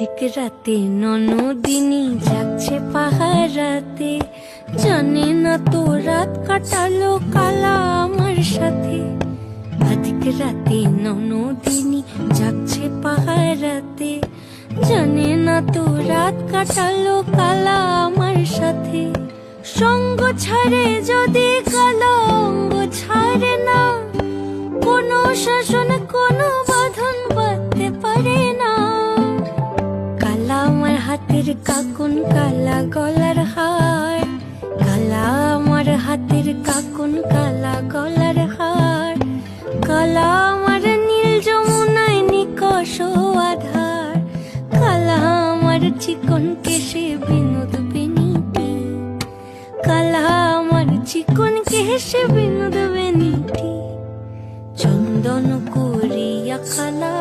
অধিক রাতে ননদিনী যাচ্ছে পাহারাতে, জানে না তো রাত কাটালো কালা আমার সাথে। অধিক রাতে ননদিনী যাচ্ছে পাহারাতে, জানে না তো রাত কাটালো কালা আমার সাথে। সঙ্গ ছাড়ে যদি কালো অঙ্গ ছাড়ে না, কোনো শাসন কোনো বাঁধন বাঁধতে পারে না। কালা আমার হাতের কাকুন কালা গলার হার, কালা আমার হাতের কাকুন কালা গলার হার। কালা আমার নীল যমুনায় নিকষ আধার, কালা আমার চিকন কেশে বিনোদ বেনিটি, কালা আমার চিকন কেশে বিনোদ বেনিটি। চন্দন করিয়া কালা